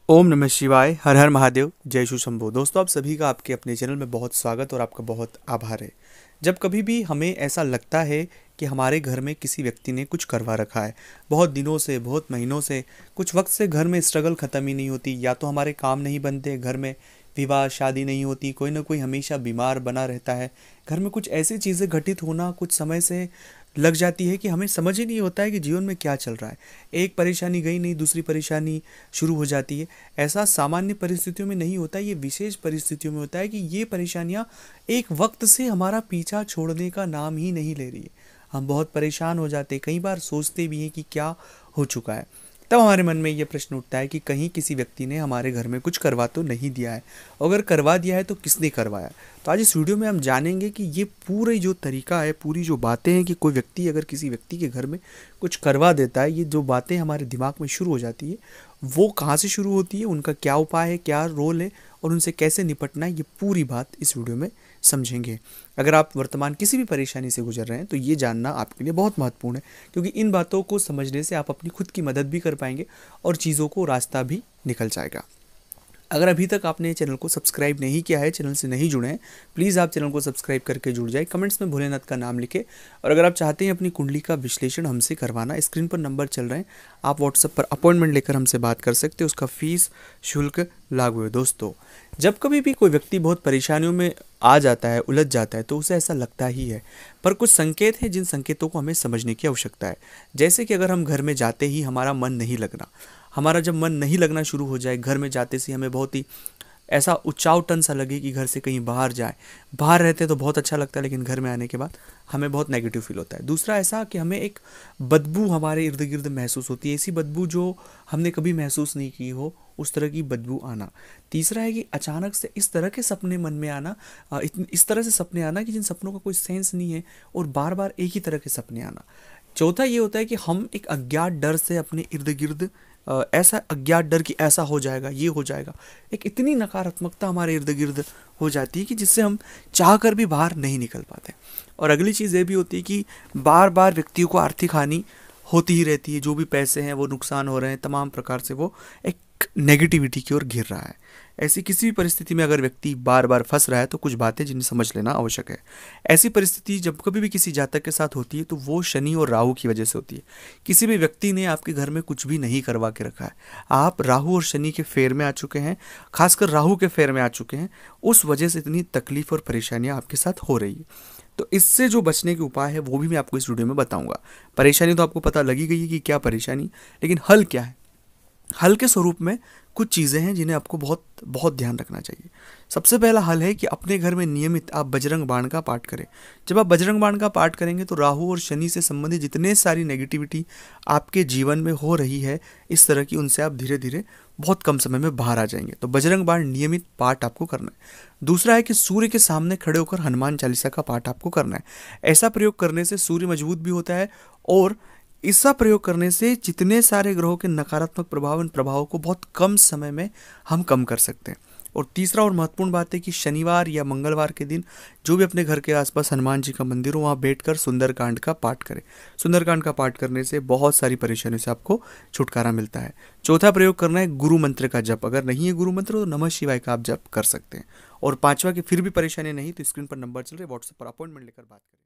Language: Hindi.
ओम नमः शिवाय, हर हर महादेव, जय शिव शंभो। दोस्तों, आप सभी का आपके अपने चैनल में बहुत स्वागत और आपका बहुत आभार है। जब कभी भी हमें ऐसा लगता है कि हमारे घर में किसी व्यक्ति ने कुछ करवा रखा है, बहुत दिनों से, बहुत महीनों से, कुछ वक्त से घर में स्ट्रगल ख़त्म ही नहीं होती, या तो हमारे काम नहीं बनते, घर में विवाह शादी नहीं होती, कोई ना कोई हमेशा बीमार बना रहता है, घर में कुछ ऐसी चीज़ें घटित होना कुछ समय से लग जाती है कि हमें समझ ही नहीं होता है कि जीवन में क्या चल रहा है। एक परेशानी गई नहीं, दूसरी परेशानी शुरू हो जाती है। ऐसा सामान्य परिस्थितियों में नहीं होता, ये विशेष परिस्थितियों में होता है कि ये परेशानियाँ एक वक्त से हमारा पीछा छोड़ने का नाम ही नहीं ले रही है। हम बहुत परेशान हो जाते, कई बार सोचते भी हैं कि क्या हो चुका है। तब हमारे मन में ये प्रश्न उठता है कि कहीं किसी व्यक्ति ने हमारे घर में कुछ करवा तो नहीं दिया है, अगर करवा दिया है तो किसने करवाया। तो आज इस वीडियो में हम जानेंगे कि ये पूरी जो तरीका है, पूरी जो बातें हैं कि कोई व्यक्ति अगर किसी व्यक्ति के घर में कुछ करवा देता है, ये जो बातें हमारे दिमाग में शुरू हो जाती है वो कहाँ से शुरू होती है, उनका क्या उपाय है, क्या रोल है और उनसे कैसे निपटना है, ये पूरी बात इस वीडियो में समझेंगे। अगर आप वर्तमान किसी भी परेशानी से गुजर रहे हैं तो ये जानना आपके लिए बहुत महत्वपूर्ण है, क्योंकि इन बातों को समझने से आप अपनी खुद की मदद भी कर पाएंगे और चीज़ों को रास्ता भी निकल जाएगा। अगर अभी तक आपने चैनल को सब्सक्राइब नहीं किया है, चैनल से नहीं जुड़े हैं, प्लीज़ आप चैनल को सब्सक्राइब करके जुड़ जाए। कमेंट्स में भोलेनाथ का नाम लिखे। और अगर आप चाहते हैं अपनी कुंडली का विश्लेषण हमसे करवाना, स्क्रीन पर नंबर चल रहे हैं, आप व्हाट्सएप पर अपॉइंटमेंट लेकर हमसे बात कर सकते हैं। उसका फीस शुल्क लागू है। दोस्तों, जब कभी भी कोई व्यक्ति बहुत परेशानियों में आ जाता है, उलझ जाता है, तो उसे ऐसा लगता ही है, पर कुछ संकेत हैं जिन संकेतों को हमें समझने की आवश्यकता है। जैसे कि अगर हम घर में जाते ही हमारा मन नहीं लगना, हमारा जब मन नहीं लगना शुरू हो जाए, घर में जाते से हमें बहुत ही ऐसा उचावटन सा लगे कि घर से कहीं बाहर जाए। बाहर रहते तो बहुत अच्छा लगता है, लेकिन घर में आने के बाद हमें बहुत नेगेटिव फील होता है। दूसरा ऐसा कि हमें एक बदबू हमारे इर्द गिर्द महसूस होती है, ऐसी बदबू जो हमने कभी महसूस नहीं की हो, उस तरह की बदबू आना। तीसरा है कि अचानक से इस तरह के सपने मन में आना, इस तरह से सपने आना कि जिन सपनों का कोई सेंस नहीं है और बार बार एक ही तरह के सपने आना। चौथा ये होता है कि हम एक अज्ञात डर से अपने इर्द गिर्द ऐसा अज्ञात डर कि ऐसा हो जाएगा, ये हो जाएगा, एक इतनी नकारात्मकता हमारे इर्द गिर्द हो जाती है कि जिससे हम चाह कर भी बाहर नहीं निकल पाते। और अगली चीज़ ये भी होती है कि बार बार व्यक्तियों को आर्थिक हानि होती ही रहती है, जो भी पैसे हैं वो नुकसान हो रहे हैं, तमाम प्रकार से वो एक नेगेटिविटी की ओर घिर रहा है। ऐसी किसी भी परिस्थिति में अगर व्यक्ति बार बार फंस रहा है तो कुछ बातें जिन्हें समझ लेना आवश्यक है। ऐसी परिस्थिति जब कभी भी किसी जातक के साथ होती है तो वो शनि और राहु की वजह से होती है। किसी भी व्यक्ति ने आपके घर में कुछ भी नहीं करवा के रखा है, आप राहु और शनि के फेर में आ चुके हैं, खासकर राहु के फेर में आ चुके हैं, उस वजह से इतनी तकलीफ और परेशानियां आपके साथ हो रही है। तो इससे जो बचने के उपाय है वो भी मैं आपको इस वीडियो में बताऊंगा। परेशानी तो आपको पता लगी गई है कि क्या परेशानी, लेकिन हल क्या है। हल के स्वरूप में कुछ चीज़ें हैं जिन्हें आपको बहुत बहुत ध्यान रखना चाहिए। सबसे पहला हल है कि अपने घर में नियमित आप बजरंग बाण का पाठ करें। जब आप बजरंग बाण का पाठ करेंगे तो राहु और शनि से संबंधित जितने सारी नेगेटिविटी आपके जीवन में हो रही है इस तरह की, उनसे आप धीरे धीरे बहुत कम समय में बाहर आ जाएंगे। तो बजरंग बाण नियमित पाठ आपको करना है। दूसरा है कि सूर्य के सामने खड़े होकर हनुमान चालीसा का पाठ आपको करना है। ऐसा प्रयोग करने से सूर्य मजबूत भी होता है और इसका प्रयोग करने से जितने सारे ग्रहों के नकारात्मक प्रभाव, इन प्रभावों को बहुत कम समय में हम कम कर सकते हैं। और तीसरा और महत्वपूर्ण बात है कि शनिवार या मंगलवार के दिन जो भी अपने घर के आसपास हनुमान जी का मंदिर हो, वहाँ बैठकर सुंदरकांड का पाठ करें। सुंदरकांड का पाठ करने से बहुत सारी परेशानियों से आपको छुटकारा मिलता है। चौथा प्रयोग करना है गुरु मंत्र का जप। अगर नहीं है गुरु मंत्र तो नमः शिवाय का आप जप कर सकते हैं। और पांचवा की फिर भी परेशानी नहीं तो स्क्रीन पर नंबर चल रहे, व्हाट्सएप पर अपॉइंटमेंट लेकर बात करें।